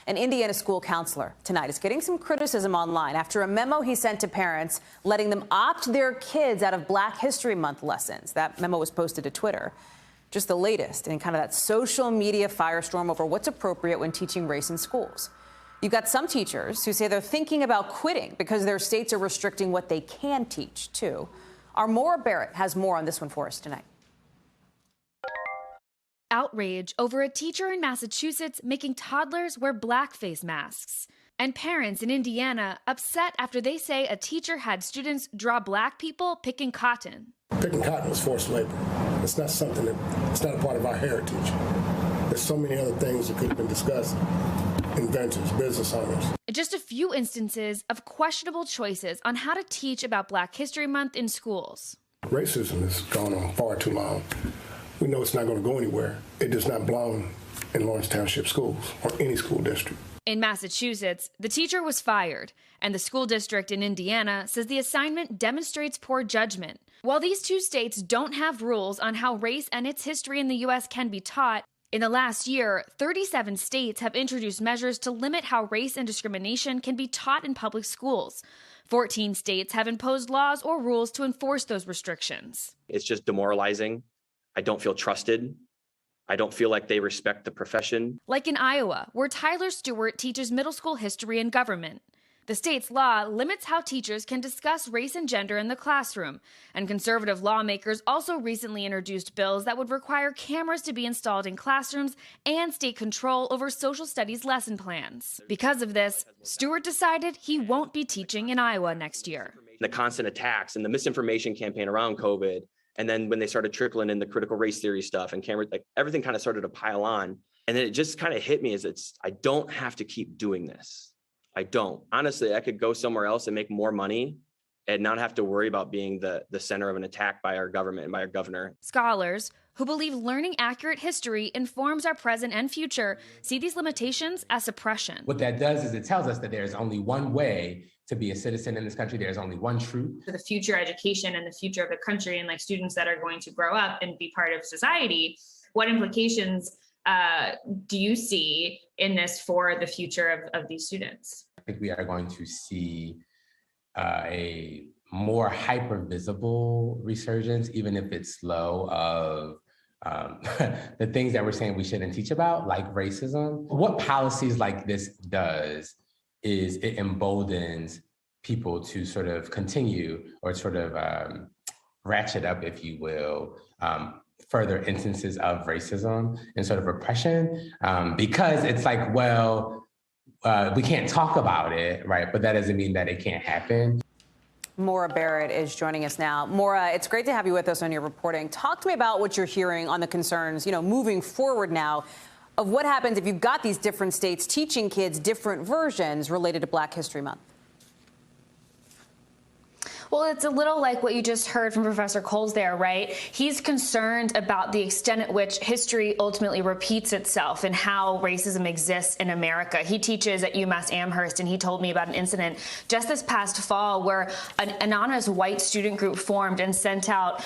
An Indiana school counselor tonight is getting some criticism online after a memo he sent to parents letting them opt their kids out of Black History Month lessons. That memo was posted to Twitter. Just the latest in kind of that social media firestorm over what's appropriate when teaching race in schools. You've got some teachers who say they're thinking about quitting because their states are restricting what they can teach, too. Our Maura Barrett has more on this one for us tonight. Outrage over a teacher in Massachusetts making toddlers wear blackface masks. And parents in Indiana upset after they say a teacher had students draw black people picking cotton. Picking cotton was forced labor. It's not something it's not a part of our heritage. There's so many other things that could have been discussed. Inventors, business owners. Just a few instances of questionable choices on how to teach about Black History Month in schools. Racism has gone on far too long. We know it's not going to go anywhere. It does not belong in Lawrence Township schools or any school district. In Massachusetts, the teacher was fired, and the school district in Indiana says the assignment demonstrates poor judgment. While these two states don't have rules on how race and its history in the U.S. can be taught, in the last year, 37 states have introduced measures to limit how race and discrimination can be taught in public schools. 14 states have imposed laws or rules to enforce those restrictions. It's just demoralizing. I don't feel trusted. I don't feel like they respect the profession. Like in Iowa, where Tyler Stewart teaches middle school history and government. The state's law limits how teachers can discuss race and gender in the classroom, and conservative lawmakers also recently introduced bills that would require cameras to be installed in classrooms and state control over social studies lesson plans. Because of this, Stewart decided he won't be teaching in Iowa next year. The constant attacks and the misinformation campaign around COVID, and then when they started trickling in the critical race theory stuff and camera, like everything kind of started to pile on. And then it just kind of hit me I don't have to keep doing this. I don't. Honestly, I could go somewhere else and make more money and not have to worry about being the center of an attack by our government and by our governor. Scholars who believe learning accurate history informs our present and future see these limitations as suppression. What that does is it tells us that there's only one way to be a citizen in this country. There's only one truth. For the future education and the future of the country and like students that are going to grow up and be part of society, what implications do you see in this for the future of these students? I think we are going to see a more hyper-visible resurgence, even if it's slow, of the things that we're saying we shouldn't teach about, like racism. What policies like this does is it emboldens people to sort of continue or sort of ratchet up, if you will, further instances of racism and sort of repression, because it's like, well, we can't talk about it, right? But that doesn't mean that it can't happen. Maura Barrett is joining us now. Maura, it's great to have you with us on your reporting. Talk to me about what you're hearing on the concerns, moving forward now, of what happens if you've got these different states teaching kids different versions related to Black History Month. Well, it's a little like what you just heard from Professor Coles there, right? He's concerned about the extent at which history ultimately repeats itself and how racism exists in America. He teaches at UMass Amherst, and he told me about an incident just this past fall where an anonymous white student group formed and sent out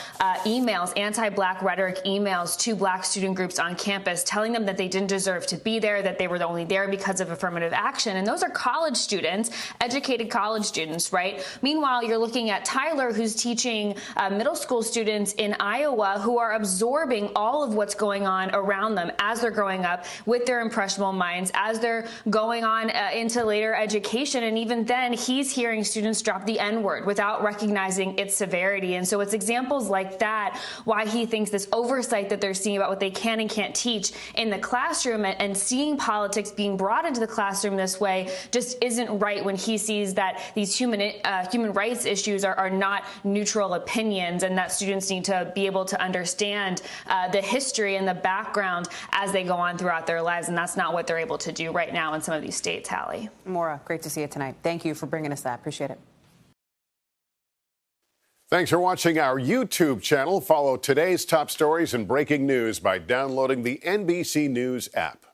emails, anti-Black rhetoric emails to Black student groups on campus, telling them that they didn't deserve to be there, that they were only there because of affirmative action. And those are college students, educated college students, right? Meanwhile, you're looking at Tyler, who's teaching middle school students in Iowa who are absorbing all of what's going on around them as they're growing up with their impressionable minds, as they're going on into later education. And even then, he's hearing students drop the N-word without recognizing its severity. And so it's examples like that why he thinks this oversight that they're seeing about what they can and can't teach in the classroom and seeing politics being brought into the classroom this way just isn't right when he sees that these human rights issues are not neutral opinions, and that students need to be able to understand the history and the background as they go on throughout their lives, and that's not what they're able to do right now in some of these states, Hallie. Maura, great to see you tonight. Thank you for bringing us that. Appreciate it. Thanks for watching our YouTube channel. Follow today's top stories and breaking news by downloading the NBC News app.